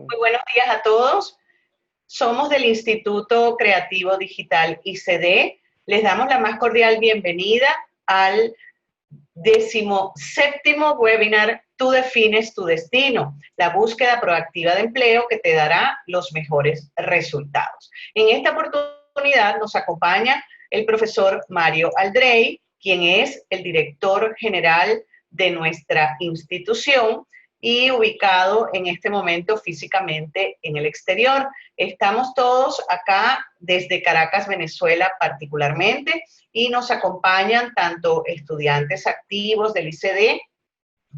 Muy buenos días a todos. Somos del Instituto Creativo Digital ICD. Les damos la más cordial bienvenida al 17º webinar Tú defines tu destino, la búsqueda proactiva de empleo que te dará los mejores resultados. En esta oportunidad nos acompaña el profesor Mario Aldrey, quien es el director general de nuestra institución y ubicado en este momento físicamente en el exterior. Estamos todos acá desde Caracas, Venezuela particularmente, y nos acompañan tanto estudiantes activos del ICD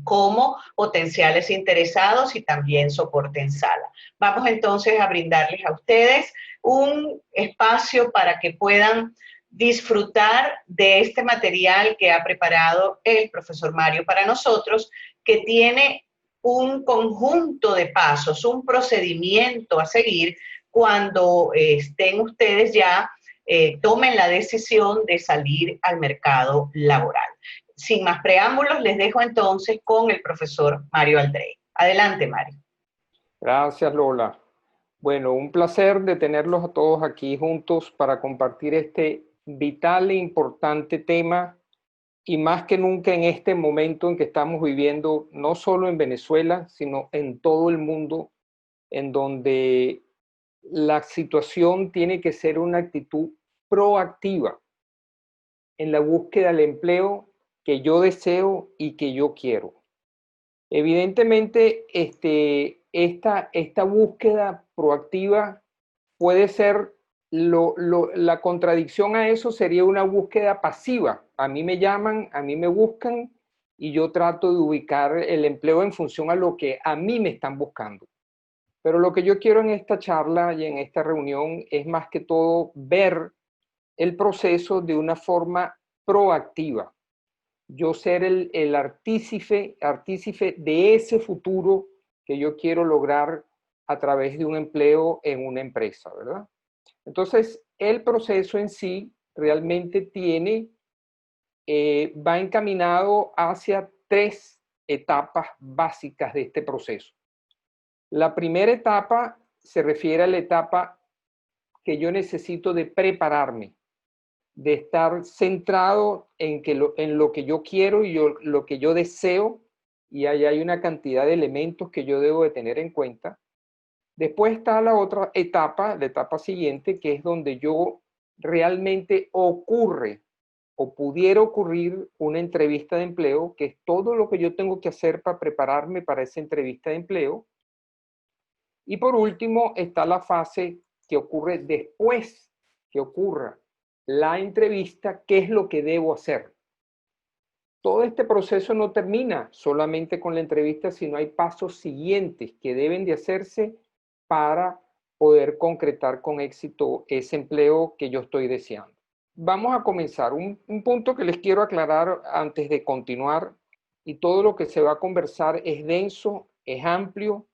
como potenciales interesados y también soporte en sala. Vamos entonces a brindarles a ustedes un espacio para que puedan disfrutar de este material que ha preparado el profesor Mario para nosotros, que tiene un conjunto de pasos, un procedimiento a seguir cuando estén ustedes ya, tomen la decisión de salir al mercado laboral. Sin más preámbulos, les dejo entonces con el profesor Mario Aldrey. Adelante, Mario. Gracias, Lola. Bueno, un placer de tenerlos a todos aquí juntos para compartir este vital e importante tema, y más que nunca en este momento en que estamos viviendo, no solo en Venezuela, sino en todo el mundo, en donde la situación tiene que ser una actitud proactiva en la búsqueda del empleo que yo deseo y que yo quiero. Evidentemente, esta búsqueda proactiva puede ser, la contradicción a eso sería una búsqueda pasiva. A mí me llaman, a mí me buscan y yo trato de ubicar el empleo en función a lo que a mí me están buscando. Pero lo que yo quiero en esta charla y en esta reunión es más que todo ver el proceso de una forma proactiva. Yo ser el artífice de ese futuro que yo quiero lograr a través de un empleo en una empresa, ¿verdad? Entonces, el proceso en sí realmente va encaminado hacia 3 etapas básicas de este proceso. La primera etapa se refiere a la etapa que yo necesito de prepararme, de estar centrado en lo que yo quiero y lo que yo deseo, y ahí hay una cantidad de elementos que yo debo de tener en cuenta. Después está la otra etapa, la etapa siguiente, que es donde yo realmente ocurre o pudiera ocurrir una entrevista de empleo, que es todo lo que yo tengo que hacer para prepararme para esa entrevista de empleo. Y por último está la fase que ocurre después que ocurra la entrevista, qué es lo que debo hacer. Todo este proceso no termina solamente con la entrevista, sino hay pasos siguientes que deben de hacerse para poder concretar con éxito ese empleo que yo estoy deseando. Vamos a comenzar. Un punto que les quiero aclarar antes de continuar, y todo lo que se va a conversar es denso, es amplio,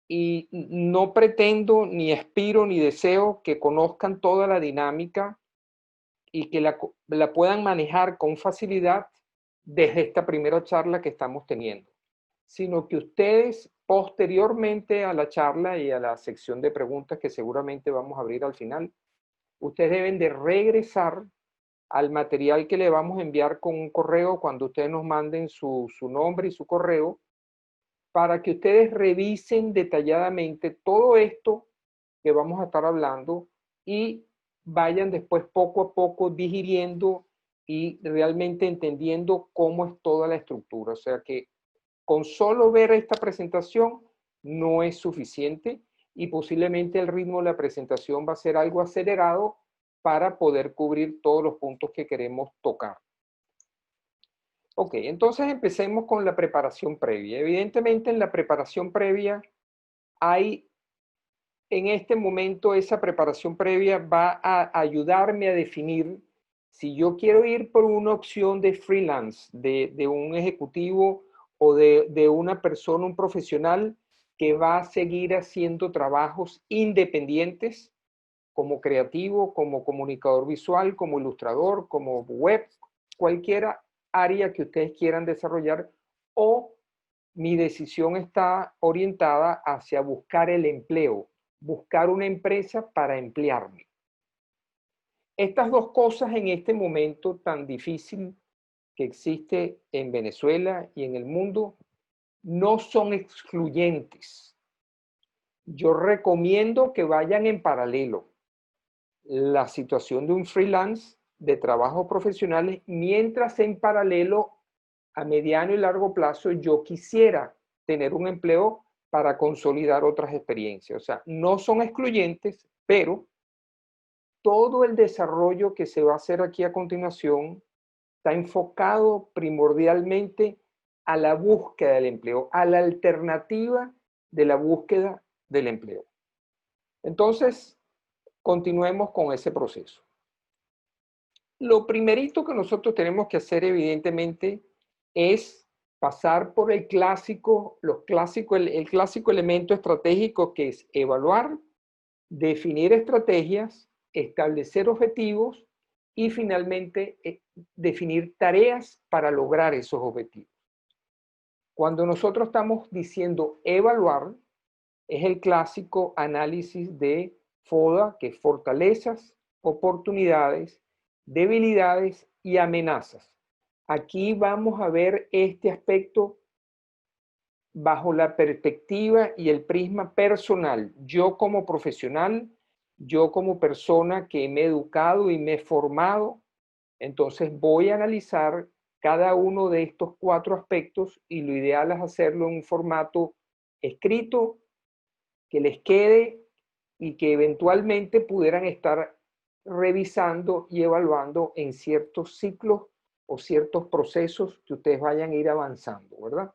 y no pretendo, ni aspiro, ni deseo que conozcan toda la dinámica y que la puedan manejar con facilidad desde esta primera charla que estamos teniendo, sino que ustedes posteriormente a la charla y a la sección de preguntas que seguramente vamos a abrir al final, ustedes deben de regresar al material que le vamos a enviar con un correo cuando ustedes nos manden su nombre y su correo, para que ustedes revisen detalladamente todo esto que vamos a estar hablando y vayan después poco a poco digiriendo y realmente entendiendo cómo es toda la estructura. O sea que con solo ver esta presentación no es suficiente, y posiblemente el ritmo de la presentación va a ser algo acelerado para poder cubrir todos los puntos que queremos tocar. Ok, entonces empecemos con la preparación previa. Evidentemente en la preparación previa hay, en este momento esa preparación previa va a ayudarme a definir si yo quiero ir por una opción de freelance, de un ejecutivo o de una persona, un profesional que va a seguir haciendo trabajos independientes como creativo, como comunicador visual, como ilustrador, como web, cualquiera área que ustedes quieran desarrollar, o mi decisión está orientada hacia buscar el empleo, buscar una empresa para emplearme. Estas dos cosas en este momento tan difícil que existe en Venezuela y en el mundo no son excluyentes. Yo recomiendo que vayan en paralelo la situación de un freelance, de trabajos profesionales, mientras en paralelo, a mediano y largo plazo, yo quisiera tener un empleo para consolidar otras experiencias. O sea, no son excluyentes, pero todo el desarrollo que se va a hacer aquí a continuación está enfocado primordialmente a la búsqueda del empleo, a la alternativa de la búsqueda del empleo. Entonces, continuemos con ese proceso. Lo primerito que nosotros tenemos que hacer, evidentemente, es pasar por el clásico elemento estratégico, que es evaluar, definir estrategias, establecer objetivos y finalmente definir tareas para lograr esos objetivos. Cuando nosotros estamos diciendo evaluar, es el clásico análisis de FODA, que es fortalezas, oportunidades, debilidades y amenazas. Aquí vamos a ver este aspecto bajo la perspectiva y el prisma personal. Yo como profesional, yo como persona que me he educado y me he formado, entonces voy a analizar cada uno de estos 4 aspectos y lo ideal es hacerlo en un formato escrito que les quede y que eventualmente pudieran estar revisando y evaluando en ciertos ciclos o ciertos procesos que ustedes vayan a ir avanzando, ¿verdad?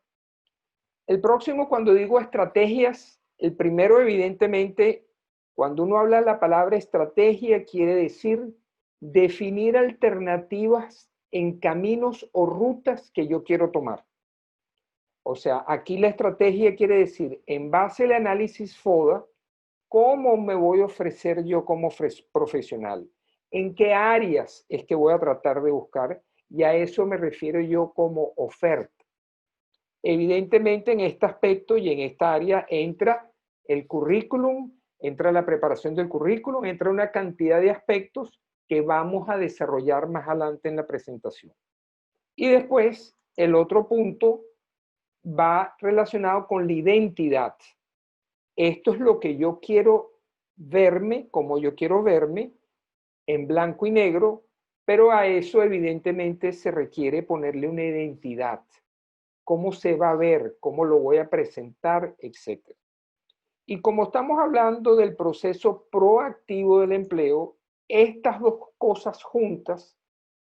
El próximo, cuando digo estrategias, el primero, evidentemente, cuando uno habla de la palabra estrategia, quiere decir definir alternativas en caminos o rutas que yo quiero tomar. O sea, aquí la estrategia quiere decir, en base al análisis FODA, ¿cómo me voy a ofrecer yo como profesional? ¿En qué áreas es que voy a tratar de buscar? Y a eso me refiero yo como oferta. Evidentemente, en este aspecto y en esta área entra el currículum, entra la preparación del currículum, entra una cantidad de aspectos que vamos a desarrollar más adelante en la presentación. Y después, el otro punto va relacionado con la identidad. Esto es lo que yo quiero verme, como yo quiero verme, en blanco y negro, pero a eso evidentemente se requiere ponerle una identidad. Cómo se va a ver, cómo lo voy a presentar, etc. Y como estamos hablando del proceso proactivo del empleo, estas dos cosas juntas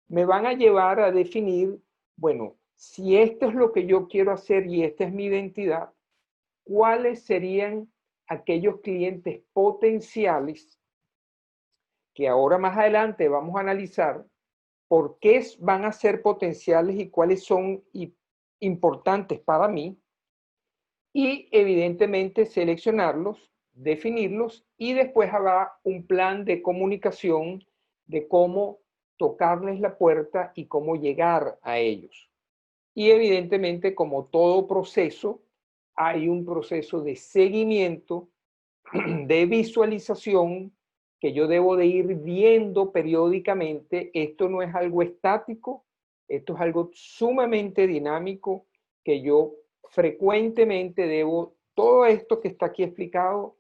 me van a llevar a definir, bueno, si esto es lo que yo quiero hacer y esta es mi identidad, ¿cuáles serían aquellos clientes potenciales que ahora más adelante vamos a analizar por qué van a ser potenciales y cuáles son importantes para mí? Y evidentemente seleccionarlos, definirlos y después habrá un plan de comunicación de cómo tocarles la puerta y cómo llegar a ellos. Y evidentemente, como todo proceso, hay un proceso de seguimiento, de visualización, que yo debo de ir viendo periódicamente. Esto no es algo estático, esto es algo sumamente dinámico que yo frecuentemente debo, todo esto que está aquí explicado,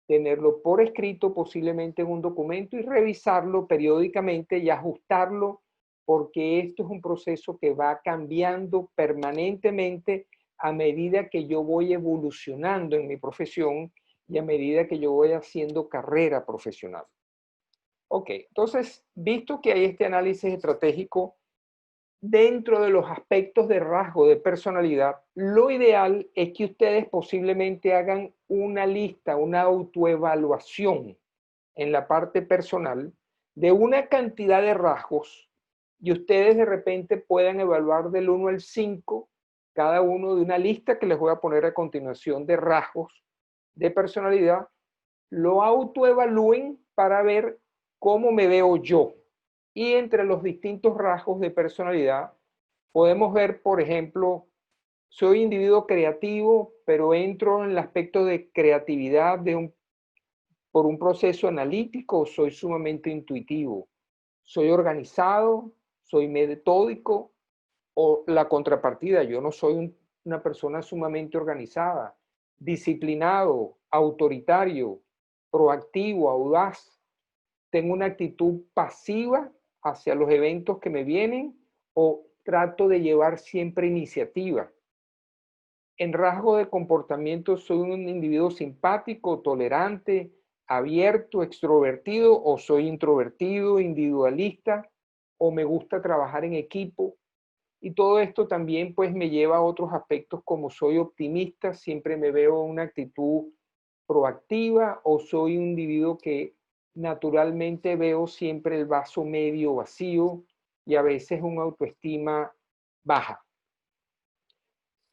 tenerlo por escrito, posiblemente en un documento, y revisarlo periódicamente y ajustarlo, porque esto es un proceso que va cambiando permanentemente a medida que yo voy evolucionando en mi profesión y a medida que yo voy haciendo carrera profesional. Ok, entonces, visto que hay este análisis estratégico, dentro de los aspectos de rasgo de personalidad, lo ideal es que ustedes posiblemente hagan una lista, una autoevaluación en la parte personal de una cantidad de rasgos y ustedes de repente puedan evaluar del 1 al 5 cada uno de una lista que les voy a poner a continuación de rasgos de personalidad, lo autoevalúen para ver cómo me veo yo. Y entre los distintos rasgos de personalidad podemos ver, por ejemplo, Soy individuo creativo, pero entro en el aspecto de creatividad por un proceso analítico, o soy sumamente intuitivo. Soy organizado, soy metódico, o la contrapartida, yo no soy una persona sumamente organizada, disciplinado, autoritario, proactivo, audaz. Tengo una actitud pasiva hacia los eventos que me vienen o trato de llevar siempre iniciativa. En rasgo de comportamiento soy un individuo simpático, tolerante, abierto, extrovertido, o soy introvertido, individualista, o me gusta trabajar en equipo. Y todo esto también pues me lleva a otros aspectos, como soy optimista, siempre me veo una actitud proactiva, o soy un individuo que naturalmente veo siempre el vaso medio vacío y a veces una autoestima baja.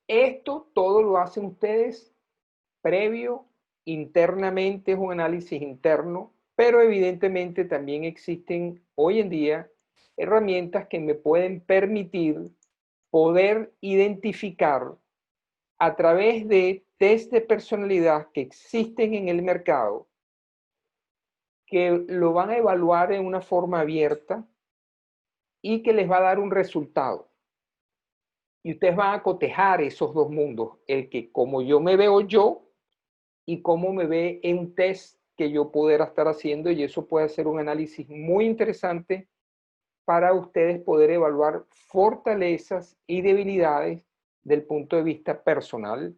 Esto todo lo hacen ustedes previo, internamente, es un análisis interno, pero evidentemente también existen hoy en día herramientas que me pueden permitir poder identificar a través de test de personalidad que existen en el mercado, que lo van a evaluar en una forma abierta y que les va a dar un resultado. Y ustedes van a cotejar esos dos mundos, el que como yo me veo yo y cómo me ve en un test que yo pudiera estar haciendo, y eso puede ser un análisis muy interesante para ustedes poder evaluar fortalezas y debilidades del punto de vista personal,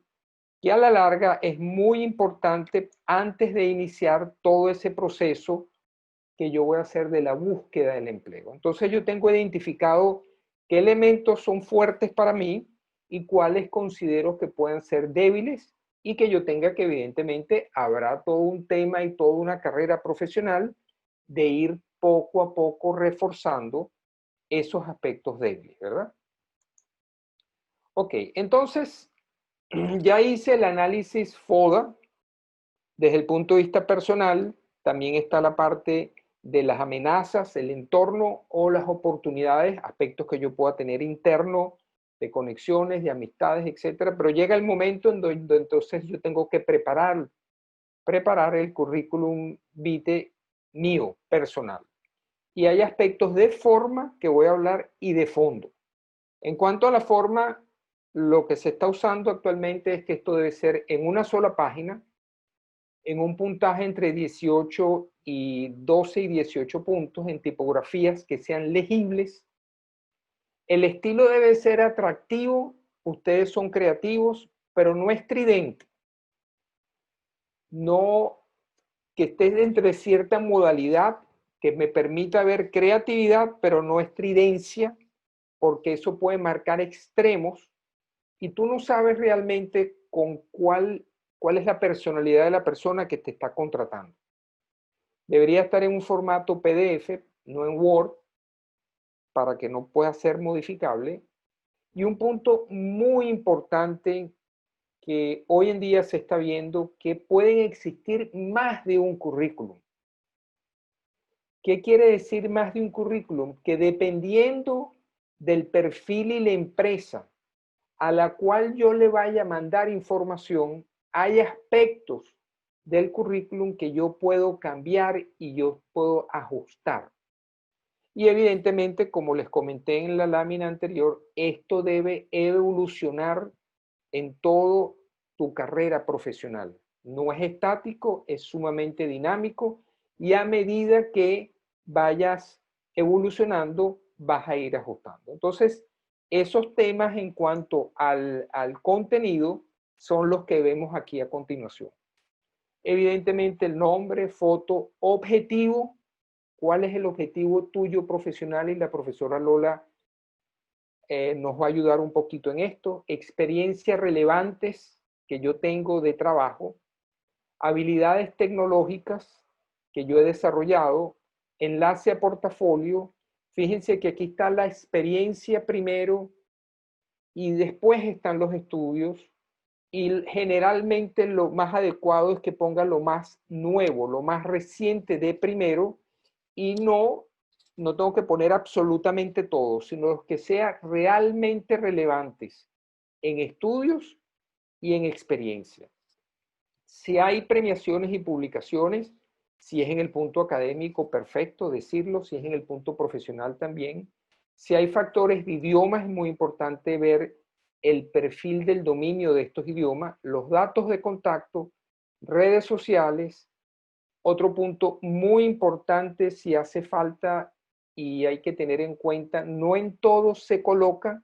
que a la larga es muy importante antes de iniciar todo ese proceso que yo voy a hacer de la búsqueda del empleo. Entonces yo tengo identificado qué elementos son fuertes para mí y cuáles considero que pueden ser débiles, y que yo tenga que, evidentemente, habrá todo un tema y toda una carrera profesional de ir poco a poco reforzando esos aspectos débiles, ¿verdad? Ok, entonces ya hice el análisis FODA desde el punto de vista personal. También está la parte de las amenazas, el entorno o las oportunidades, aspectos que yo pueda tener interno, de conexiones, de amistades, etcétera. Pero llega el momento en donde entonces yo tengo que preparar el currículum vitae mío, personal. Y hay aspectos de forma que voy a hablar y de fondo. En cuanto a la forma, lo que se está usando actualmente es que esto debe ser en una sola página, en un puntaje entre 18 y 12 y 18 puntos, en tipografías que sean legibles. El estilo debe ser atractivo, ustedes son creativos, pero no estridente. No que esté entre cierta modalidad que me permita ver creatividad, pero no estridencia, porque eso puede marcar extremos y tú no sabes realmente con cuál es la personalidad de la persona que te está contratando. Debería estar en un formato PDF, no en Word, para que no pueda ser modificable. Y un punto muy importante que hoy en día se está viendo, que pueden existir más de un currículum. ¿Qué quiere decir más de un currículum? Que dependiendo del perfil y la empresa a la cual yo le vaya a mandar información, hay aspectos del currículum que yo puedo cambiar y yo puedo ajustar. Y evidentemente, como les comenté en la lámina anterior, esto debe evolucionar en toda tu carrera profesional. No es estático, es sumamente dinámico, y a medida que vayas evolucionando, vas a ir ajustando. Entonces, esos temas en cuanto al contenido son los que vemos aquí a continuación. Evidentemente, el nombre, foto, objetivo. ¿Cuál es el objetivo tuyo profesional? Y la profesora Lola nos va a ayudar un poquito en esto. Experiencias relevantes que yo tengo de trabajo, habilidades tecnológicas que yo he desarrollado, enlace a portafolio. Fíjense que aquí está la experiencia primero y después están los estudios, y generalmente lo más adecuado es que ponga lo más nuevo, lo más reciente de primero, y no tengo que poner absolutamente todo, sino los que sean realmente relevantes en estudios y en experiencia. Si hay premiaciones y publicaciones, si es en el punto académico, perfecto decirlo, si es en el punto profesional también. Si hay factores de idiomas, es muy importante ver el perfil del dominio de estos idiomas, los datos de contacto, redes sociales. Otro punto muy importante, si hace falta y hay que tener en cuenta, no en todo se coloca,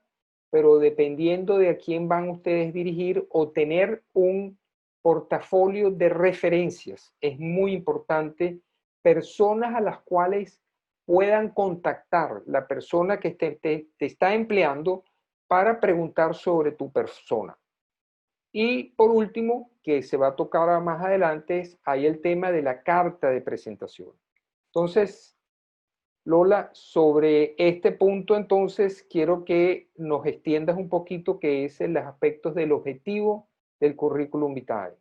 pero dependiendo de a quién van ustedes dirigir o tener un portafolio de referencias. Es muy importante personas a las cuales puedan contactar la persona que te está empleando para preguntar sobre tu persona. Y por último, que se va a tocar más adelante, hay el tema de la carta de presentación. Entonces, Lola, sobre este punto, entonces, quiero que nos extiendas un poquito qué es los aspectos del objetivo del currículum vitae.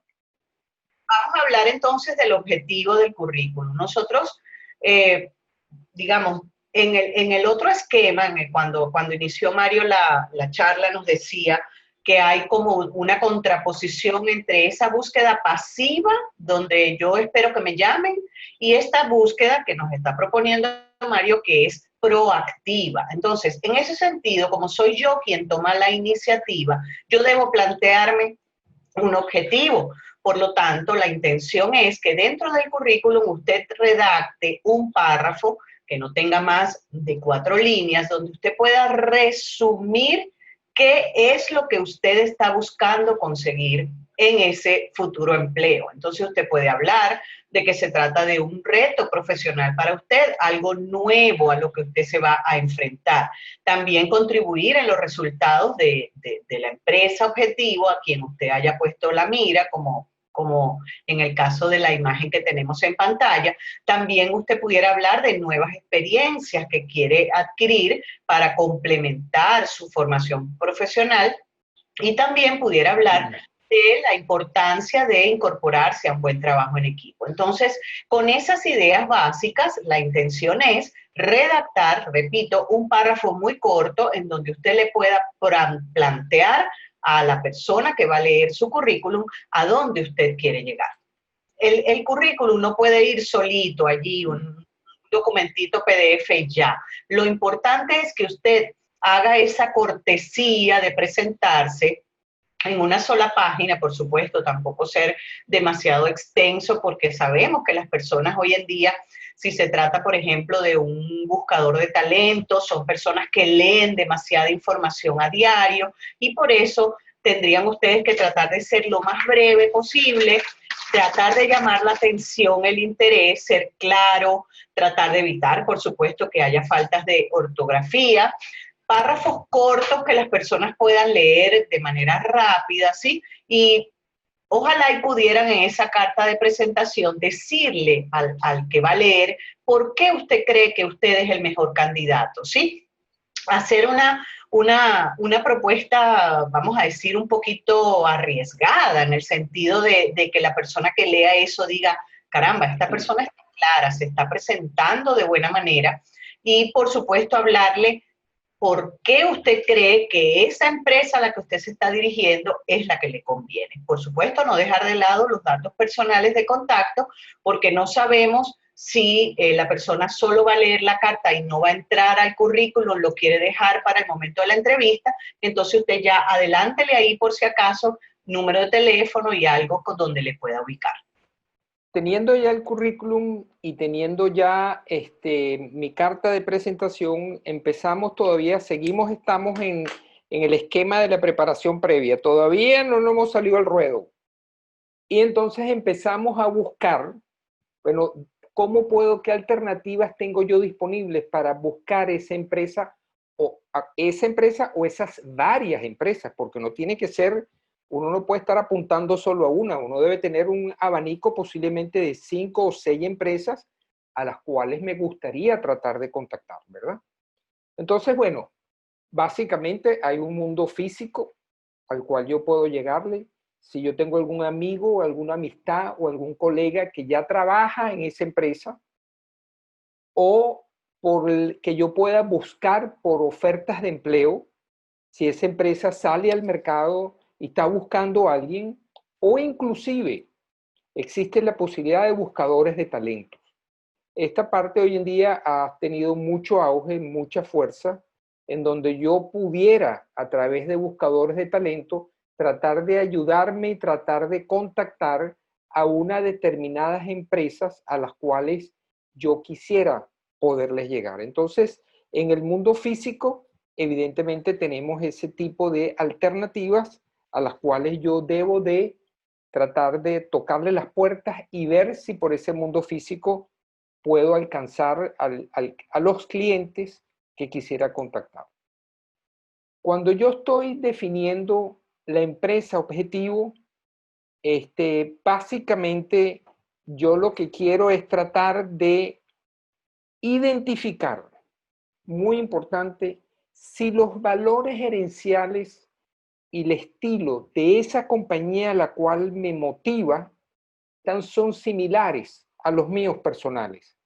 Vamos a hablar entonces del objetivo del currículum. Nosotros, digamos, en el otro esquema, cuando inició Mario la charla, nos decía que hay como una contraposición entre esa búsqueda pasiva, donde yo espero que me llamen, y esta búsqueda que nos está proponiendo Mario, que es proactiva. Entonces, en ese sentido, como soy yo quien toma la iniciativa, yo debo plantearme un objetivo. Por lo tanto, la intención es que dentro del currículum usted redacte un párrafo que no tenga más de 4 líneas, donde usted pueda resumir qué es lo que usted está buscando conseguir en ese futuro empleo. Entonces usted puede hablar de que se trata de un reto profesional para usted, algo nuevo a lo que usted se va a enfrentar. También contribuir en los resultados de la empresa objetivo a quien usted haya puesto la mira, como en el caso de la imagen que tenemos en pantalla. También usted pudiera hablar de nuevas experiencias que quiere adquirir para complementar su formación profesional, y también pudiera hablar de la importancia de incorporarse a un buen trabajo en equipo. Entonces, con esas ideas básicas, la intención es redactar, repito, un párrafo muy corto en donde usted le pueda plantear a la persona que va a leer su currículum a dónde usted quiere llegar. El currículum no puede ir solito allí, un documentito PDF y ya. Lo importante es que usted haga esa cortesía de presentarse en una sola página, por supuesto, tampoco ser demasiado extenso, porque sabemos que las personas hoy en día, si se trata, por ejemplo, de un buscador de talentos, son personas que leen demasiada información a diario, y por eso tendrían ustedes que tratar de ser lo más breve posible, tratar de llamar la atención, el interés, ser claro, tratar de evitar, por supuesto, que haya faltas de ortografía, párrafos cortos que las personas puedan leer de manera rápida, ¿sí? Y ojalá y pudieran en esa carta de presentación decirle al que va a leer por qué usted cree que usted es el mejor candidato, ¿sí? Hacer una propuesta, vamos a decir, un poquito arriesgada, en el sentido de que la persona que lea eso diga, caramba, esta persona está clara, se está presentando de buena manera, y por supuesto hablarle por qué usted cree que esa empresa a la que usted se está dirigiendo es la que le conviene. Por supuesto, no dejar de lado los datos personales de contacto, porque no sabemos si la persona solo va a leer la carta y no va a entrar al currículum, lo quiere dejar para el momento de la entrevista, entonces usted ya adelántele ahí por si acaso número de teléfono y algo con donde le pueda ubicar. Teniendo ya el currículum y teniendo ya mi carta de presentación, estamos en el esquema de la preparación previa. Todavía no nos hemos salido al ruedo. Y entonces empezamos a buscar, bueno, qué alternativas tengo yo disponibles para buscar esa empresa o esas varias empresas, porque no tiene que ser. Uno no puede estar apuntando solo a una, uno debe tener un abanico posiblemente de 5 o 6 empresas a las cuales me gustaría tratar de contactar, ¿verdad? Entonces, bueno, básicamente hay un mundo físico al cual yo puedo llegarle. Si yo tengo algún amigo, alguna amistad o algún colega que ya trabaja en esa empresa, o que yo pueda buscar por ofertas de empleo, si esa empresa sale al mercado y está buscando a alguien, o inclusive existe la posibilidad de buscadores de talentos. Esta parte hoy en día ha tenido mucho auge, mucha fuerza, en donde yo pudiera, a través de buscadores de talento, tratar de ayudarme y tratar de contactar a unas determinadas empresas a las cuales yo quisiera poderles llegar. Entonces, en el mundo físico, evidentemente tenemos ese tipo de alternativas a las cuales yo debo de tratar de tocarle las puertas y ver si por ese mundo físico puedo alcanzar a los clientes que quisiera contactar. Cuando yo estoy definiendo la empresa objetivo, básicamente yo lo que quiero es tratar de identificar, muy importante, si los valores gerenciales y el estilo de esa compañía a la cual me motiva son similares a los míos personales.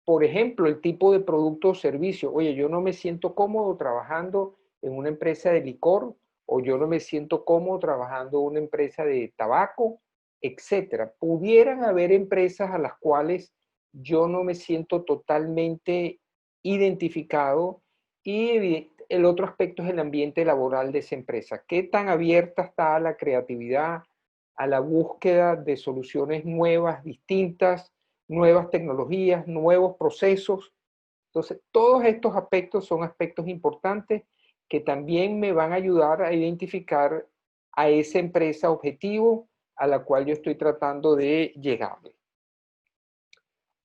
Por ejemplo, el tipo de producto o servicio. Oye, yo no me siento cómodo trabajando en una empresa de licor, o yo no me siento cómodo trabajando en una empresa de tabaco, etcétera. Pudieran haber empresas a las cuales yo no me siento totalmente identificado, y el otro aspecto es el ambiente laboral de esa empresa. ¿Qué tan abierta está a la creatividad, a la búsqueda de soluciones nuevas, distintas, nuevas tecnologías, nuevos procesos? Entonces, todos estos aspectos son aspectos importantes que también me van a ayudar a identificar a esa empresa objetivo a la cual yo estoy tratando de llegarle.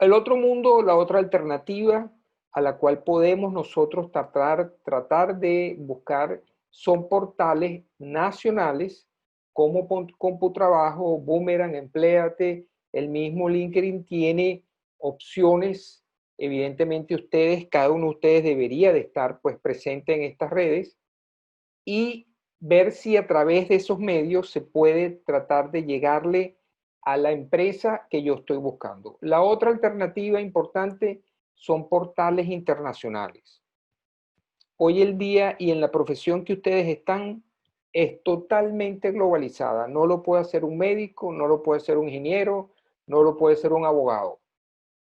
El otro mundo, la otra alternativa a la cual podemos nosotros tratar de buscar, son portales nacionales como CompuTrabajo, Boomerang, Empléate. El mismo LinkedIn tiene opciones. Evidentemente ustedes, cada uno de ustedes debería de estar pues presente en estas redes y ver si a través de esos medios se puede tratar de llegarle a la empresa que yo estoy buscando. La otra alternativa importante son portales internacionales. Hoy el día y en la profesión que ustedes están es totalmente globalizada. No lo puede hacer un médico, no lo puede hacer un ingeniero, no lo puede hacer un abogado.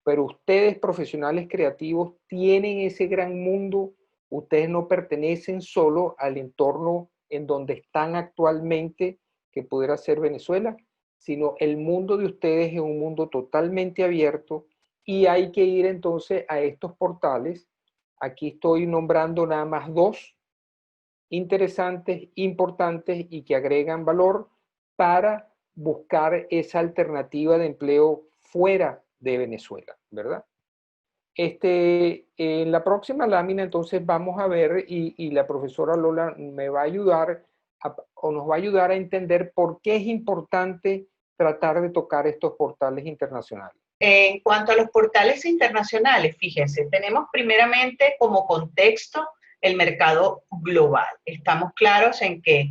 Pero ustedes, profesionales creativos, tienen ese gran mundo. Ustedes no pertenecen solo al entorno en donde están actualmente, que pudiera ser Venezuela, sino el mundo de ustedes es un mundo totalmente abierto, y hay que ir entonces a estos portales. Aquí estoy nombrando nada más dos interesantes, importantes y que agregan valor para buscar esa alternativa de empleo fuera de Venezuela, ¿verdad? En la próxima lámina entonces vamos a ver, y la profesora Lola me va a ayudar o nos va a ayudar a entender por qué es importante tratar de tocar estos portales internacionales. En cuanto a los portales internacionales, fíjense, tenemos primeramente como contexto el mercado global. Estamos claros en que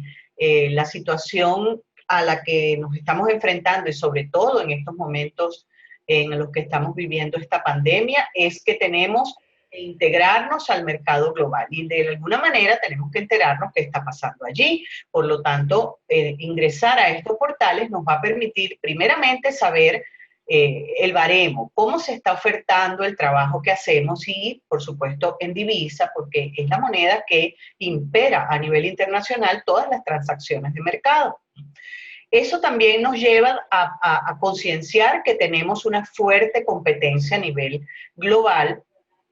la situación a la que nos estamos enfrentando, y sobre todo en estos momentos en los que estamos viviendo esta pandemia, es que tenemos que integrarnos al mercado global, y de alguna manera tenemos que enterarnos qué está pasando allí. Por lo tanto, ingresar a estos portales nos va a permitir primeramente saber el baremo, cómo se está ofertando el trabajo que hacemos, y por supuesto en divisa, porque es la moneda que impera a nivel internacional todas las transacciones de mercado. Eso también nos lleva a concienciar que tenemos una fuerte competencia a nivel global,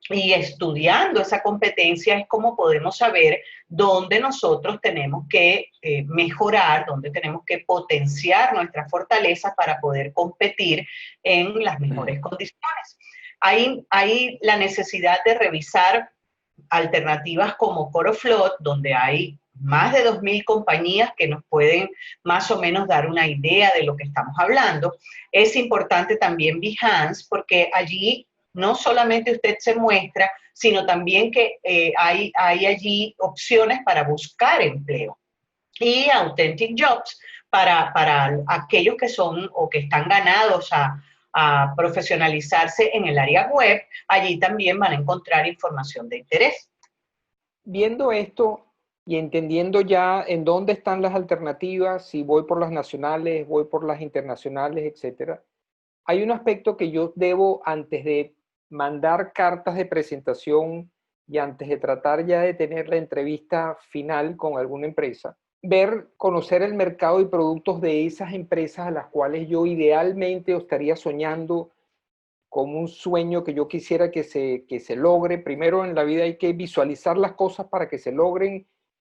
y estudiando esa competencia es como podemos saber dónde nosotros tenemos que mejorar, dónde tenemos que potenciar nuestras fortalezas para poder competir en las mejores condiciones. Hay la necesidad de revisar alternativas como Coroflot, donde hay más de 2.000 compañías que nos pueden más o menos dar una idea de lo que estamos hablando. Es importante también Behance, porque allí no solamente usted se muestra, sino también que hay allí opciones para buscar empleo. Y Authentic Jobs para aquellos que son o que están ganados a profesionalizarse en el área web. Allí también van a encontrar información de interés. Viendo esto, y entendiendo ya en dónde están las alternativas, si voy por las nacionales, voy por las internacionales, etcétera, hay un aspecto que yo debo, antes de mandar cartas de presentación y antes de tratar ya de tener la entrevista final con alguna empresa, conocer el mercado y productos de esas empresas a las cuales yo idealmente estaría soñando como un sueño que yo quisiera que se logre. Primero en la vida hay que visualizar las cosas para que se logren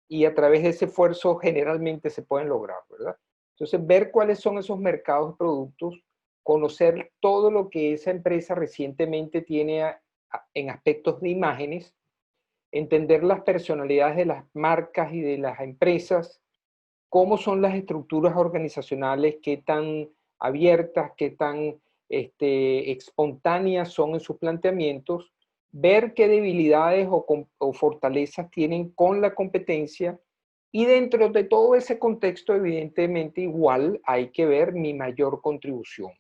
y a través de ese esfuerzo generalmente se pueden lograr, ¿verdad? Entonces, ver cuáles son esos mercados de productos, conocer todo lo que esa empresa recientemente tiene en aspectos de imágenes, entender las personalidades de las marcas y de las empresas, cómo son las estructuras organizacionales, qué tan abiertas, qué tan espontáneas son en sus planteamientos, ver qué debilidades o fortalezas tienen con la competencia y dentro de todo ese contexto, evidentemente, igual hay que ver mi mayor contribución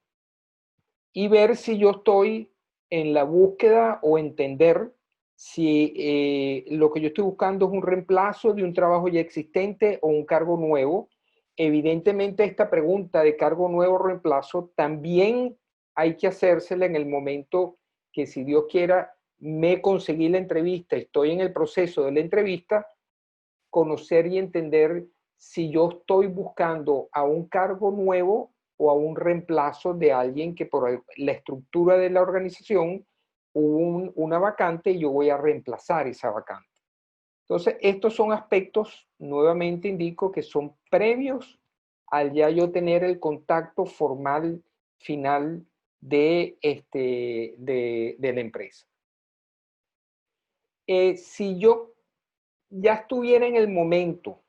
y ver si yo estoy en la búsqueda o entender si lo que yo estoy buscando es un reemplazo de un trabajo ya existente o un cargo nuevo. Evidentemente esta pregunta de cargo nuevo o reemplazo también hay que hacérsela en el momento que, si Dios quiera, me conseguí la entrevista, estoy en el proceso de la entrevista, conocer y entender si yo estoy buscando a un cargo nuevo o a un reemplazo de alguien que por la estructura de la organización hubo una vacante y yo voy a reemplazar esa vacante. Entonces, estos son aspectos, nuevamente indico, que son previos al ya yo tener el contacto formal final de la empresa. Si yo ya estuviera en el momento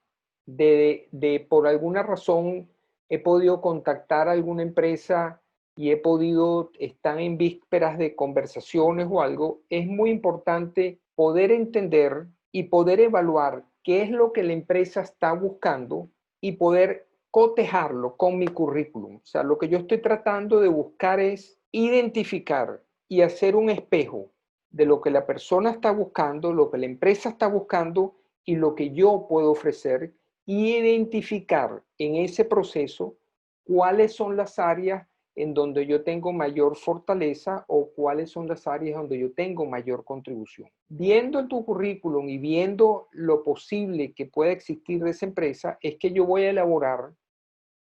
por alguna razón, he podido contactar a alguna empresa y están en vísperas de conversaciones o algo, es muy importante poder entender y poder evaluar qué es lo que la empresa está buscando y poder cotejarlo con mi currículum. O sea, lo que yo estoy tratando de buscar es identificar y hacer un espejo de lo que la persona está buscando, lo que la empresa está buscando y lo que yo puedo ofrecer, y identificar en ese proceso cuáles son las áreas en donde yo tengo mayor fortaleza o cuáles son las áreas donde yo tengo mayor contribución. Viendo tu currículum y viendo lo posible que pueda existir de esa empresa, es que yo voy a elaborar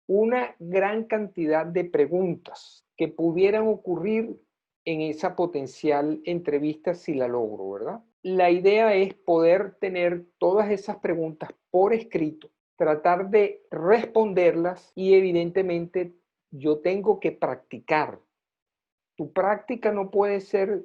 una gran cantidad de preguntas que pudieran ocurrir en esa potencial entrevista si la logro, ¿verdad? La idea es poder tener todas esas preguntas por escrito, tratar de responderlas y evidentemente yo tengo que practicar. Tu práctica no puede ser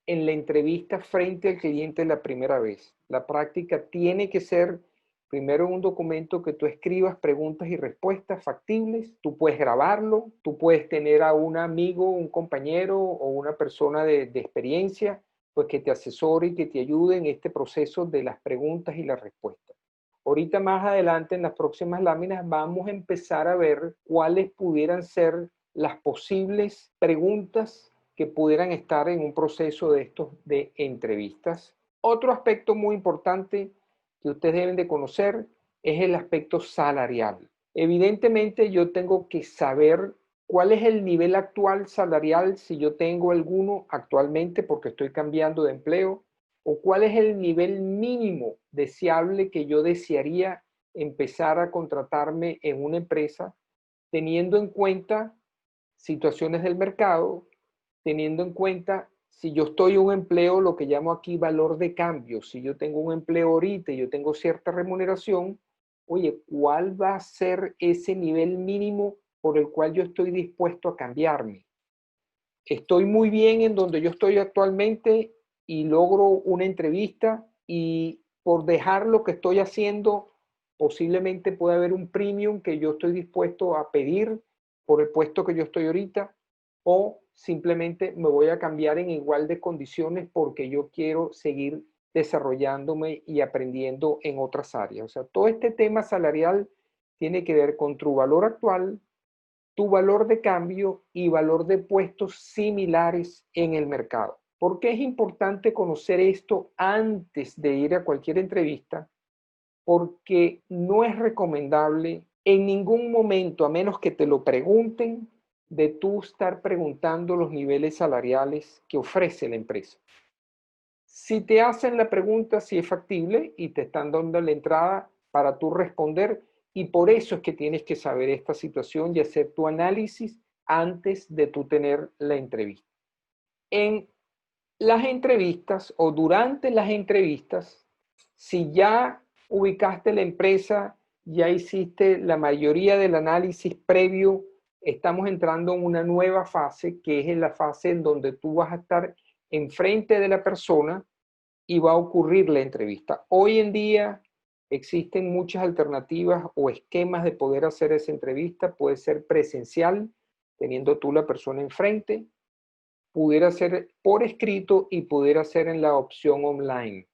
en la entrevista frente al cliente la primera vez. La práctica tiene que ser primero en un documento que tú escribas preguntas y respuestas factibles. Tú puedes grabarlo, tú puedes tener a un amigo, un compañero o una persona de experiencia pues que te asesore y que te ayude en este proceso de las preguntas y las respuestas. Ahorita más adelante en las próximas láminas vamos a empezar a ver cuáles pudieran ser las posibles preguntas que pudieran estar en un proceso de estos de entrevistas. Otro aspecto muy importante que ustedes deben de conocer es el aspecto salarial. Evidentemente yo tengo que saber cuál es el nivel actual salarial, si yo tengo alguno actualmente porque estoy cambiando de empleo, o cuál es el nivel mínimo deseable que yo desearía empezar a contratarme en una empresa, teniendo en cuenta situaciones del mercado, teniendo en cuenta si yo estoy en un empleo, lo que llamo aquí valor de cambio. Si yo tengo un empleo ahorita y yo tengo cierta remuneración, oye, ¿cuál va a ser ese nivel mínimo por el cual yo estoy dispuesto a cambiarme? Estoy muy bien en donde yo estoy actualmente y logro una entrevista y por dejar lo que estoy haciendo, posiblemente puede haber un premium que yo estoy dispuesto a pedir por el puesto que yo estoy ahorita, o simplemente me voy a cambiar en igual de condiciones porque yo quiero seguir desarrollándome y aprendiendo en otras áreas. O sea, todo este tema salarial tiene que ver con tu valor actual, tu valor de cambio y valor de puestos similares en el mercado. ¿Por qué es importante conocer esto antes de ir a cualquier entrevista? porque no es recomendable en ningún momento, a menos que te lo pregunten, de tú estar preguntando los niveles salariales que ofrece la empresa. Si te hacen la pregunta, si es factible y te están dando la entrada para tú responder, y por eso es que tienes que saber esta situación y hacer tu análisis antes de tú tener la entrevista. En las entrevistas o durante las entrevistas, si ya ubicaste la empresa, ya hiciste la mayoría del análisis previo, estamos entrando en una nueva fase, que es en la fase en donde tú vas a estar enfrente de la persona y va a ocurrir la entrevista. Hoy en día existen muchas alternativas o esquemas de poder hacer esa entrevista. Puede ser presencial, teniendo tú la persona enfrente, pudiera ser por escrito y pudiera ser en la opción online.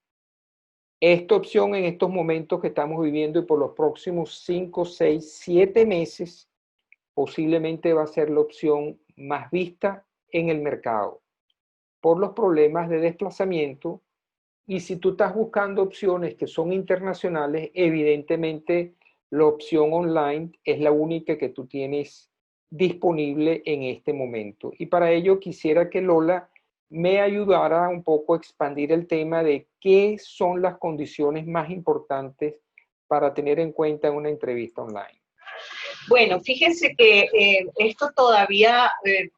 Esta opción en estos momentos que estamos viviendo y por los próximos 5, 6, 7 meses, posiblemente va a ser la opción más vista en el mercado por los problemas de desplazamiento. Y si tú estás buscando opciones que son internacionales, evidentemente la opción online es la única que tú tienes disponible en este momento. Y para ello quisiera que Lola me ayudara un poco a expandir el tema de qué son las condiciones más importantes para tener en cuenta en una entrevista online. Bueno, fíjense que esto todavía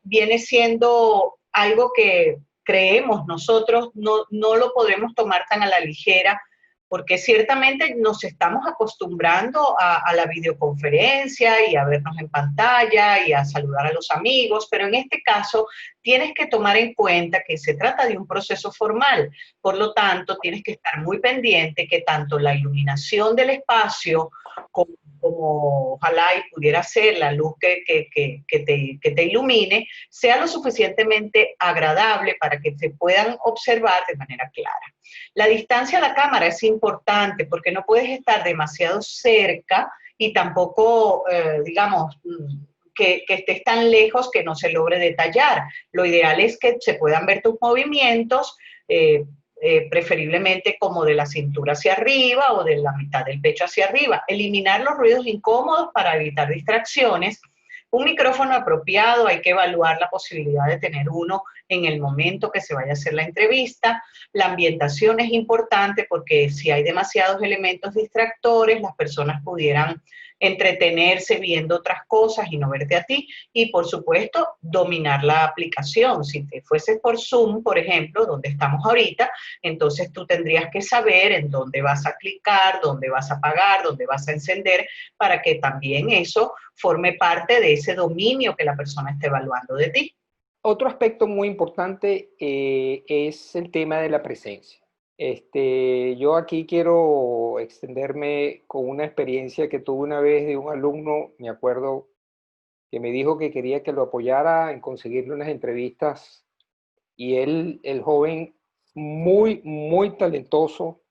viene siendo algo que creemos nosotros, no lo podemos tomar tan a la ligera, porque ciertamente nos estamos acostumbrando a la videoconferencia y a vernos en pantalla y a saludar a los amigos, pero en este caso tienes que tomar en cuenta que se trata de un proceso formal, por lo tanto tienes que estar muy pendiente que tanto la iluminación del espacio como ojalá y pudiera ser la luz que te ilumine, sea lo suficientemente agradable para que se puedan observar de manera clara. La distancia a la cámara es importante porque no puedes estar demasiado cerca y tampoco, digamos, que estés tan lejos que no se logre detallar. Lo ideal es que se puedan ver tus movimientos, preferiblemente como de la cintura hacia arriba o de la mitad del pecho hacia arriba. Eliminar los ruidos incómodos para evitar distracciones. Un micrófono apropiado, hay que evaluar la posibilidad de tener uno en el momento que se vaya a hacer la entrevista. La ambientación es importante porque si hay demasiados elementos distractores, las personas pudieran entretenerse viendo otras cosas y no verte a ti. Y por supuesto, dominar la aplicación. Si te fueses por Zoom, por ejemplo, donde estamos ahorita, entonces tú tendrías que saber en dónde vas a clicar, dónde vas a apagar, dónde vas a encender, para que también eso forme parte de ese dominio que la persona está evaluando de ti. Otro aspecto muy importante es el tema de la presencia. Yo aquí quiero extenderme con una experiencia que tuve una vez de un alumno, me acuerdo, que me dijo que quería que lo apoyara en conseguirle unas entrevistas y él, el joven, muy, muy talentoso,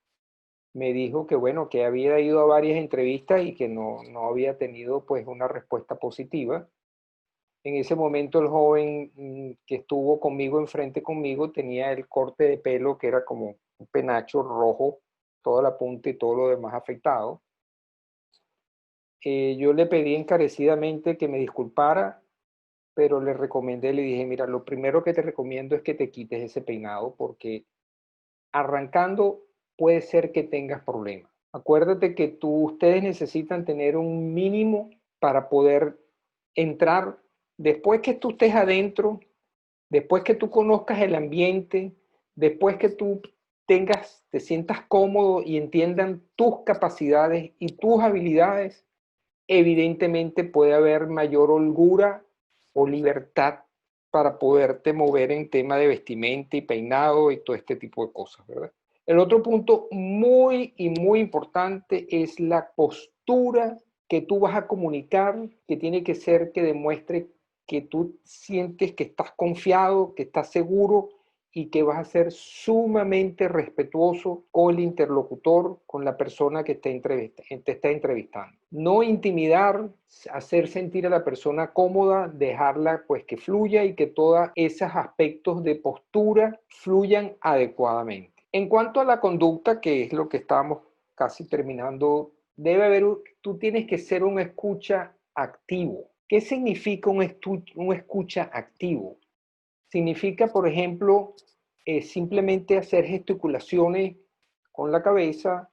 me dijo que bueno, que había ido a varias entrevistas y que no había tenido pues una respuesta positiva. En ese momento el joven que estuvo conmigo enfrente conmigo tenía el corte de pelo que era como un penacho rojo, toda la punta y todo lo demás afectado. Yo le pedí encarecidamente que me disculpara, pero le recomendé, le dije, mira, lo primero que te recomiendo es que te quites ese peinado porque arrancando puede ser que tengas problemas. Acuérdate que ustedes necesitan tener un mínimo para poder entrar. Después que tú estés adentro, después que tú conozcas el ambiente, después que tú te sientas cómodo y entiendan tus capacidades y tus habilidades, evidentemente puede haber mayor holgura o libertad para poderte mover en tema de vestimenta y peinado y todo este tipo de cosas, ¿verdad? El otro punto muy y muy importante es la postura que tú vas a comunicar, que tiene que ser que demuestre que tú sientes que estás confiado, que estás seguro y que vas a ser sumamente respetuoso con el interlocutor, con la persona que te está entrevistando. No intimidar, hacer sentir a la persona cómoda, dejarla pues que fluya y que todos esos aspectos de postura fluyan adecuadamente. En cuanto a la conducta, que es lo que estábamos casi terminando, tú tienes que ser un escucha activo. ¿Qué significa un escucha activo? Significa, por ejemplo, simplemente hacer gesticulaciones con la cabeza,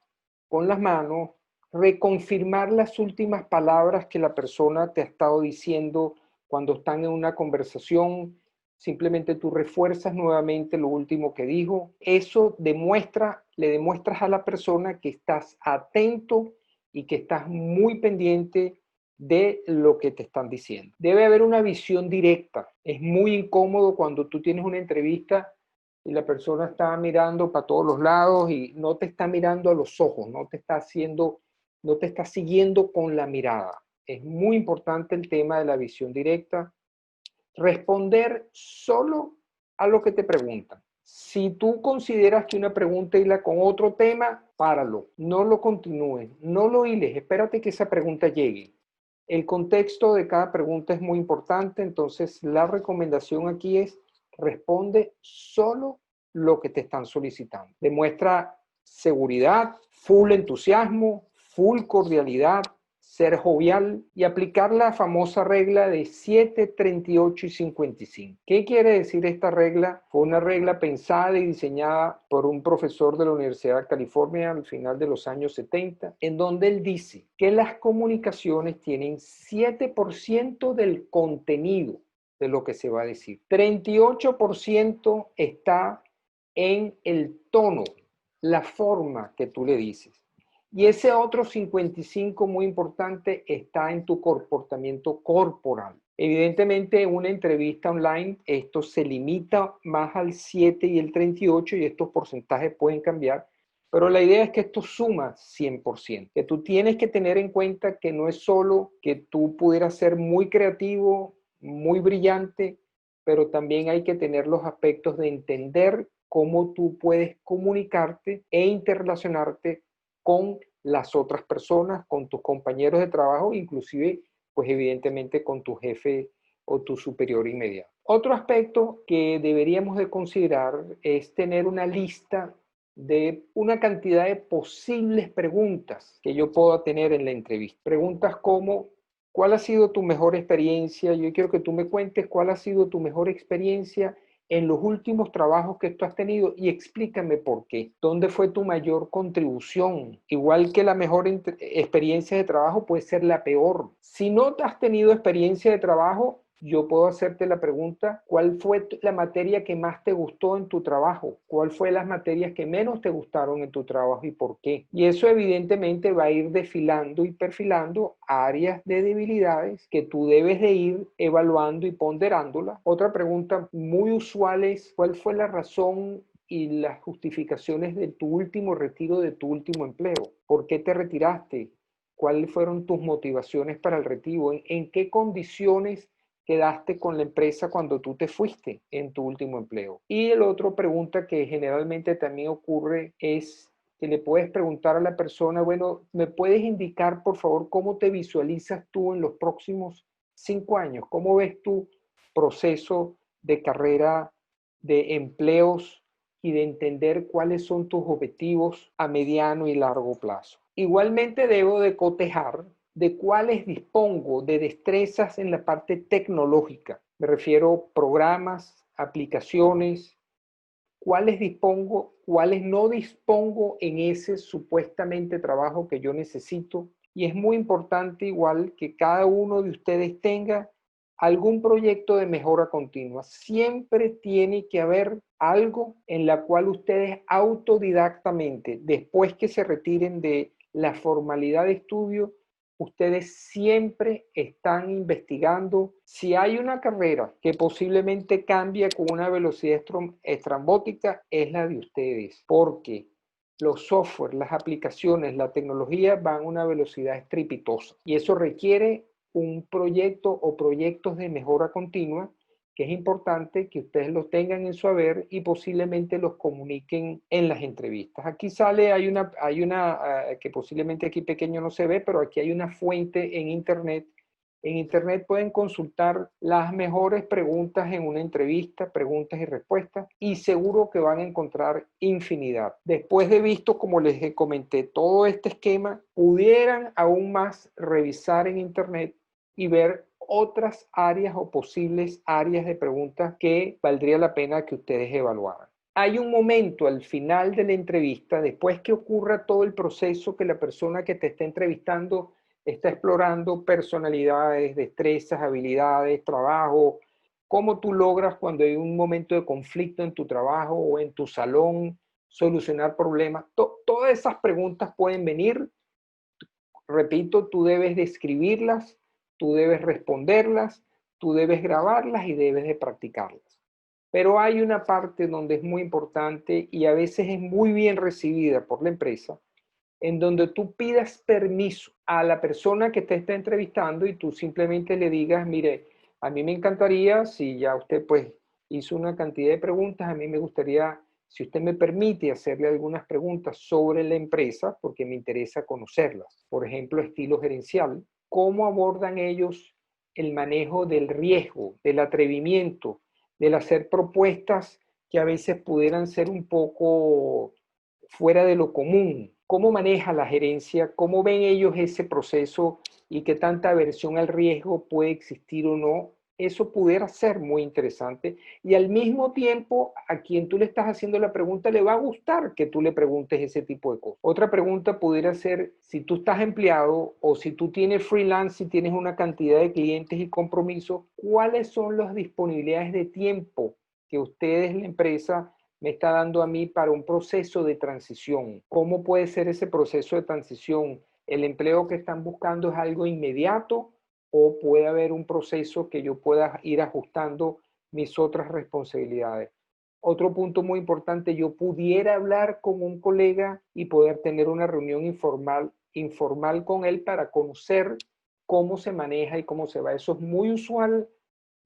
con las manos, reconfirmar las últimas palabras que la persona te ha estado diciendo cuando están en una conversación. Simplemente tú refuerzas nuevamente lo último que dijo. Eso le demuestras a la persona que estás atento y que estás muy pendiente de lo que te están diciendo. Debe haber una visión directa. Es muy incómodo cuando tú tienes una entrevista y la persona está mirando para todos los lados y no te está mirando a los ojos, no te está siguiendo con la mirada. Es muy importante el tema de la visión directa. Responder solo a lo que te preguntan. Si tú consideras que una pregunta hila con otro tema, páralo, no lo continúes, no lo hiles, espérate que esa pregunta llegue. El contexto de cada pregunta es muy importante, entonces la recomendación aquí es responde solo lo que te están solicitando. Demuestra seguridad, full entusiasmo, full cordialidad, ser jovial y aplicar la famosa regla de 7, 38 y 55. ¿Qué quiere decir esta regla? Fue una regla pensada y diseñada por un profesor de la Universidad de California al final de los años 70, en donde él dice que las comunicaciones tienen 7% del contenido de lo que se va a decir. 38% está en el tono, la forma que tú le dices. Y ese otro 55 muy importante está en tu comportamiento corporal. Evidentemente en una entrevista online esto se limita más al 7 y el 38 y estos porcentajes pueden cambiar, pero la idea es que esto suma 100%, que tú tienes que tener en cuenta que no es solo que tú pudieras ser muy creativo, muy brillante, pero también hay que tener los aspectos de entender cómo tú puedes comunicarte e interrelacionarte con las otras personas, con tus compañeros de trabajo, inclusive, pues evidentemente con tu jefe o tu superior inmediato. Otro aspecto que deberíamos de considerar es tener una lista de una cantidad de posibles preguntas que yo pueda tener en la entrevista. Preguntas como, ¿cuál ha sido tu mejor experiencia? Yo quiero que tú me cuentes cuál ha sido tu mejor experiencia en los últimos trabajos que tú has tenido y explícame por qué. ¿Dónde fue tu mayor contribución? Igual que la mejor experiencia de trabajo puede ser la peor. Si no has tenido experiencia de trabajo, yo puedo hacerte la pregunta, ¿cuál fue la materia que más te gustó en tu trabajo? ¿Cuál fue las materias que menos te gustaron en tu trabajo y por qué? Y eso evidentemente va a ir desfilando y perfilando áreas de debilidades que tú debes de ir evaluando y ponderándolas. Otra pregunta muy usual es, ¿cuál fue la razón y las justificaciones de tu último retiro, de tu último empleo? ¿Por qué te retiraste? ¿Cuáles fueron tus motivaciones para el retiro? ¿En qué condiciones quedaste con la empresa cuando tú te fuiste en tu último empleo? Y el otro pregunta que generalmente también ocurre es que le puedes preguntar a la persona, bueno, ¿me puedes indicar por favor cómo te visualizas tú en los próximos 5 años? ¿Cómo ves tu proceso de carrera, de empleos y de entender cuáles son tus objetivos a mediano y largo plazo? Igualmente debo de cotejar de cuáles dispongo de destrezas en la parte tecnológica. Me refiero a programas, aplicaciones, cuáles dispongo, cuáles no dispongo en ese supuestamente trabajo que yo necesito. Y es muy importante igual que cada uno de ustedes tenga algún proyecto de mejora continua. Siempre tiene que haber algo en la cual ustedes autodidactamente, después que se retiren de la formalidad de estudio, ustedes siempre están investigando. Si hay una carrera que posiblemente cambia con una velocidad estrambótica, es la de ustedes, porque los software, las aplicaciones, la tecnología van a una velocidad estrepitosa y eso requiere un proyecto o proyectos de mejora continua, que es importante que ustedes los tengan en su haber y posiblemente los comuniquen en las entrevistas. Aquí sale, hay una que posiblemente aquí pequeño no se ve, pero aquí hay una fuente en internet En Internet pueden consultar las mejores preguntas en una entrevista, preguntas y respuestas, y seguro que van a encontrar infinidad. Después de visto, como les comenté, todo este esquema, pudieran aún más revisar en Internet y ver otras áreas o posibles áreas de preguntas que valdría la pena que ustedes evaluaran. Hay un momento al final de la entrevista, después que ocurra todo el proceso, que la persona que te está entrevistando está explorando personalidades, destrezas, habilidades, trabajo, cómo tú logras cuando hay un momento de conflicto en tu trabajo o en tu salón, solucionar problemas. Todas esas preguntas pueden venir. Repito, tú debes de escribirlas, tú debes responderlas, tú debes grabarlas y debes de practicarlas. Pero hay una parte donde es muy importante y a veces es muy bien recibida por la empresa, en donde tú pidas permiso a la persona que te está entrevistando y tú simplemente le digas, mire, a mí me encantaría, si ya usted pues hizo una cantidad de preguntas, a mí me gustaría, si usted me permite, hacerle algunas preguntas sobre la empresa, porque me interesa conocerlas. Por ejemplo, estilo gerencial, ¿cómo abordan ellos el manejo del riesgo, del atrevimiento, del hacer propuestas que a veces pudieran ser un poco fuera de lo común? ¿Cómo maneja la gerencia? ¿Cómo ven ellos ese proceso y qué tanta aversión al riesgo puede existir o no? Eso pudiera ser muy interesante y al mismo tiempo a quien tú le estás haciendo la pregunta le va a gustar que tú le preguntes ese tipo de cosas. Otra pregunta pudiera ser, si tú estás empleado o si tú tienes freelance y tienes una cantidad de clientes y compromisos, ¿cuáles son las disponibilidades de tiempo que ustedes, la empresa, me está dando a mí para un proceso de transición? ¿Cómo puede ser ese proceso de transición? ¿El empleo que están buscando es algo inmediato o puede haber un proceso que yo pueda ir ajustando mis otras responsabilidades? Otro punto muy importante, yo pudiera hablar con un colega y poder tener una reunión informal con él para conocer cómo se maneja y cómo se va. Eso es muy usual,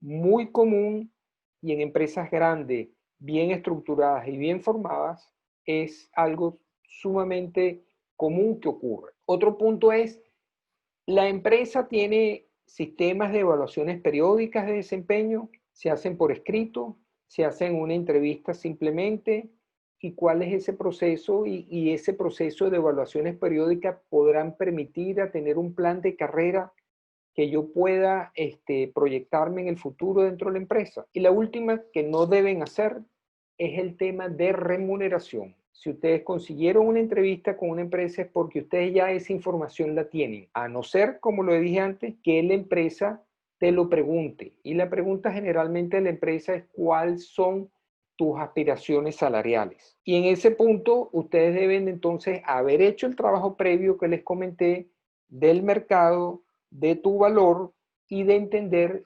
muy común, y en empresas grandes, bien estructuradas y bien formadas, es algo sumamente común que ocurre. Otro punto es, la empresa tiene sistemas de evaluaciones periódicas de desempeño, se hacen por escrito, se hacen una entrevista simplemente, y cuál es ese proceso, y ese proceso de evaluaciones periódicas podrán permitir a tener un plan de carrera que yo pueda proyectarme en el futuro dentro de la empresa. Y la última que no deben hacer es el tema de remuneración. Si ustedes consiguieron una entrevista con una empresa es porque ustedes ya esa información la tienen, a no ser, como lo dije antes, que la empresa te lo pregunte. Y la pregunta generalmente de la empresa es cuáles son tus aspiraciones salariales. Y en ese punto ustedes deben entonces haber hecho el trabajo previo que les comenté del mercado, de tu valor y de entender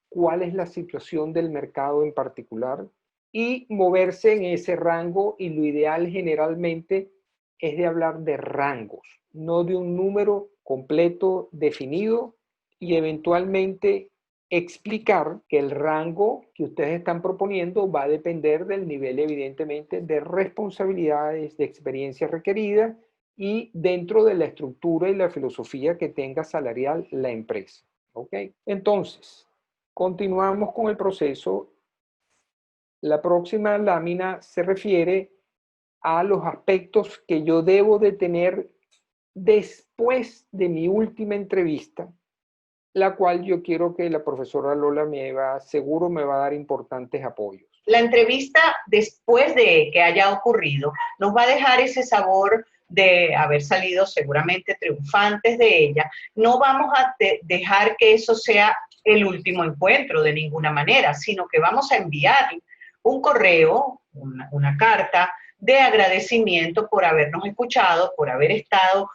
cuál es la situación del mercado en particular y moverse en ese rango, y lo ideal generalmente es de hablar de rangos, no de un número completo definido, y eventualmente explicar que el rango que ustedes están proponiendo va a depender del nivel, evidentemente, de responsabilidades, de experiencia requerida y dentro de la estructura y la filosofía que tenga salarial la empresa. ¿Ok? Entonces, continuamos con el proceso. La próxima lámina se refiere a los aspectos que yo debo de tener después de mi última entrevista, la cual yo quiero que la profesora Lola seguro me va a dar importantes apoyos. La entrevista, después de que haya ocurrido, nos va a dejar ese sabor de haber salido seguramente triunfantes de ella. No vamos a dejar que eso sea el último encuentro de ninguna manera, sino que vamos a enviar un correo, una carta de agradecimiento por habernos escuchado, por haber estado,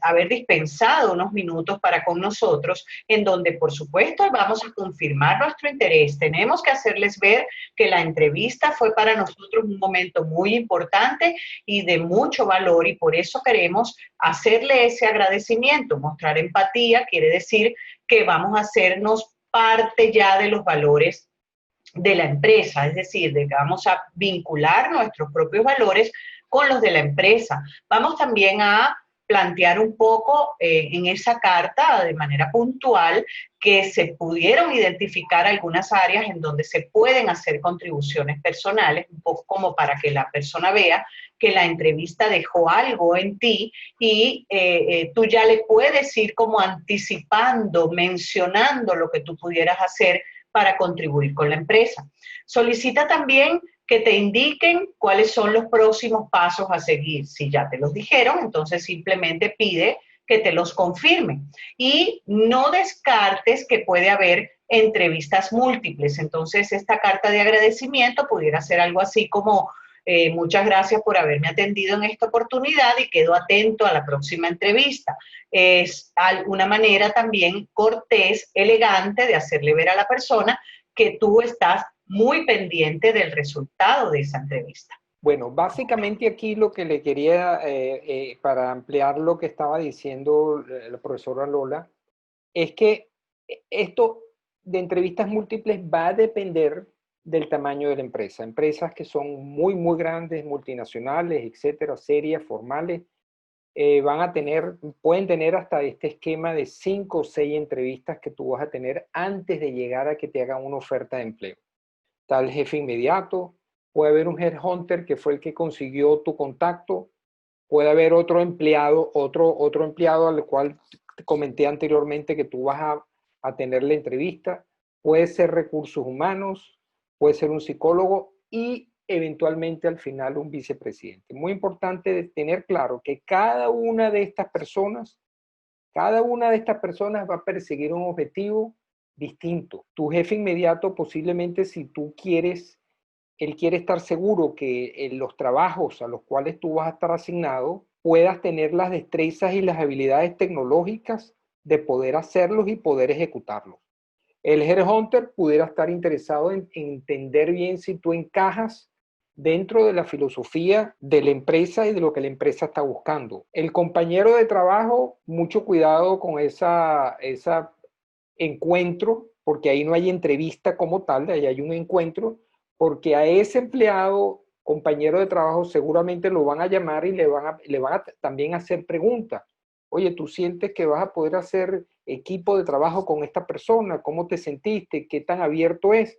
haber dispensado unos minutos para con nosotros, en donde por supuesto vamos a confirmar nuestro interés. Tenemos que hacerles ver que la entrevista fue para nosotros un momento muy importante y de mucho valor, y por eso queremos hacerle ese agradecimiento. Mostrar empatía quiere decir que vamos a hacernos parte ya de los valores de la empresa, es decir, de que vamos a vincular nuestros propios valores con los de la empresa. Vamos también a plantear un poco en esa carta de manera puntual que se pudieron identificar algunas áreas en donde se pueden hacer contribuciones personales, un poco como para que la persona vea que la entrevista dejó algo en ti y tú ya le puedes ir como anticipando, mencionando lo que tú pudieras hacer para contribuir con la empresa. Solicita también que te indiquen cuáles son los próximos pasos a seguir. Si ya te los dijeron, entonces simplemente pide que te los confirmen. Y no descartes que puede haber entrevistas múltiples. Entonces, esta carta de agradecimiento pudiera ser algo así como muchas gracias por haberme atendido en esta oportunidad y quedo atento a la próxima entrevista. Es una manera también cortés, elegante de hacerle ver a la persona que tú estás muy pendiente del resultado de esa entrevista. Bueno, básicamente aquí lo que le quería, para ampliar lo que estaba diciendo la profesora Lola, es que esto de entrevistas múltiples va a depender del tamaño de la empresa. Empresas que son muy, muy grandes, multinacionales, etcétera, serias, formales, pueden tener hasta este esquema de 5 o 6 entrevistas que tú vas a tener antes de llegar a que te hagan una oferta de empleo. Está el jefe inmediato, puede haber un headhunter que fue el que consiguió tu contacto, puede haber otro empleado al cual te comenté anteriormente que tú vas a tener la entrevista, puede ser recursos humanos, puede ser un psicólogo y eventualmente al final un vicepresidente. Muy importante tener claro que cada una de estas personas va a perseguir un objetivo distinto. Tu jefe inmediato posiblemente si tú quieres, él quiere estar seguro que en los trabajos a los cuales tú vas a estar asignado puedas tener las destrezas y las habilidades tecnológicas de poder hacerlos y poder ejecutarlos. El headhunter pudiera estar interesado en entender bien si tú encajas dentro de la filosofía de la empresa y de lo que la empresa está buscando. El compañero de trabajo, mucho cuidado con ese encuentro, porque ahí no hay entrevista como tal, ahí hay un encuentro, porque a ese empleado, compañero de trabajo, seguramente lo van a llamar y le van a también hacer preguntas. Oye, ¿tú sientes que vas a poder hacer equipo de trabajo con esta persona? ¿Cómo te sentiste? ¿Qué tan abierto es?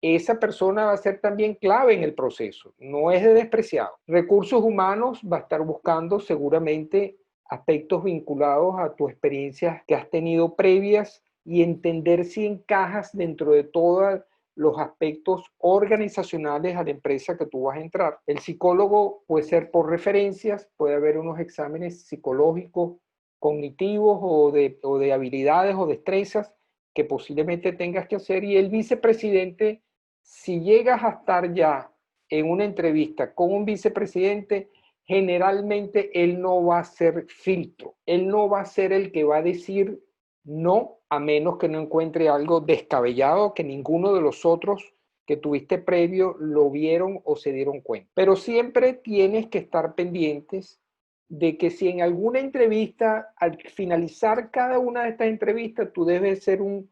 Esa persona va a ser también clave en el proceso, no es de despreciado. Recursos humanos va a estar buscando seguramente aspectos vinculados a tus experiencias que has tenido previas y entender si encajas dentro de todos los aspectos organizacionales a la empresa que tú vas a entrar. El psicólogo puede ser por referencias, puede haber unos exámenes psicológicos, cognitivos o de habilidades o destrezas que posiblemente tengas que hacer. Y el vicepresidente, si llegas a estar ya en una entrevista con un vicepresidente, generalmente él no va a ser filtro, él no va a ser el que va a decir no, a menos que no encuentre algo descabellado que ninguno de los otros que tuviste previo lo vieron o se dieron cuenta. Pero siempre tienes que estar pendientes de que si en alguna entrevista, al finalizar cada una de estas entrevistas, tú debes hacer un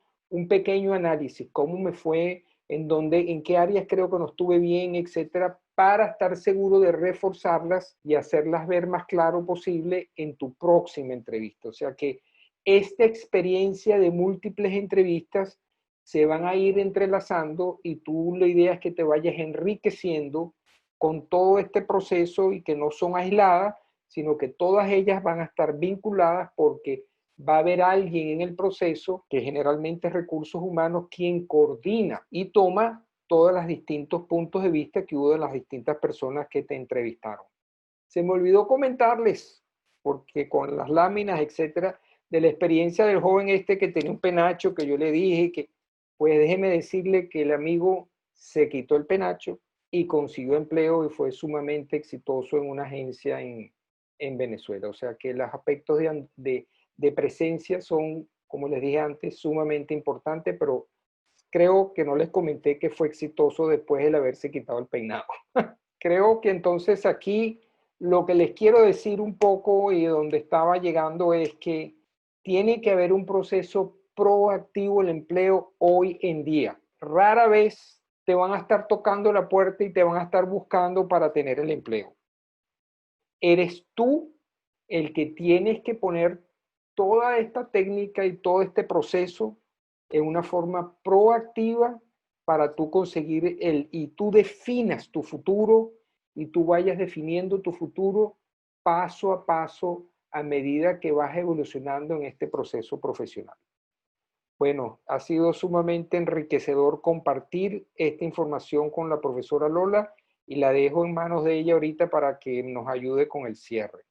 pequeño análisis, cómo me fue, en qué áreas creo que no estuve bien, etcétera, para estar seguro de reforzarlas y hacerlas ver más claro posible en tu próxima entrevista. O sea que esta experiencia de múltiples entrevistas se van a ir entrelazando y tú la idea es que te vayas enriqueciendo con todo este proceso y que no son aisladas, sino que todas ellas van a estar vinculadas porque va a haber alguien en el proceso, que generalmente es recursos humanos, quien coordina y toma todos los distintos puntos de vista que hubo de las distintas personas que te entrevistaron. Se me olvidó comentarles, porque con las láminas, etcétera, de la experiencia del joven este que tenía un penacho, que yo le dije que, pues déjeme decirle que el amigo se quitó el penacho y consiguió empleo y fue sumamente exitoso en una agencia en Venezuela. O sea que los aspectos de presencia son, como les dije antes, sumamente importantes, pero creo que no les comenté que fue exitoso después de haberse quitado el peinado. Creo que entonces aquí lo que les quiero decir un poco y donde estaba llegando es que tiene que haber un proceso proactivo el empleo hoy en día. Rara vez te van a estar tocando la puerta y te van a estar buscando para tener el empleo. Eres tú el que tienes que poner toda esta técnica y todo este proceso en una forma proactiva para tú conseguir y tú definas tu futuro y tú vayas definiendo tu futuro paso a paso a medida que vas evolucionando en este proceso profesional. Bueno, ha sido sumamente enriquecedor compartir esta información con la profesora Lola y la dejo en manos de ella ahorita para que nos ayude con el cierre.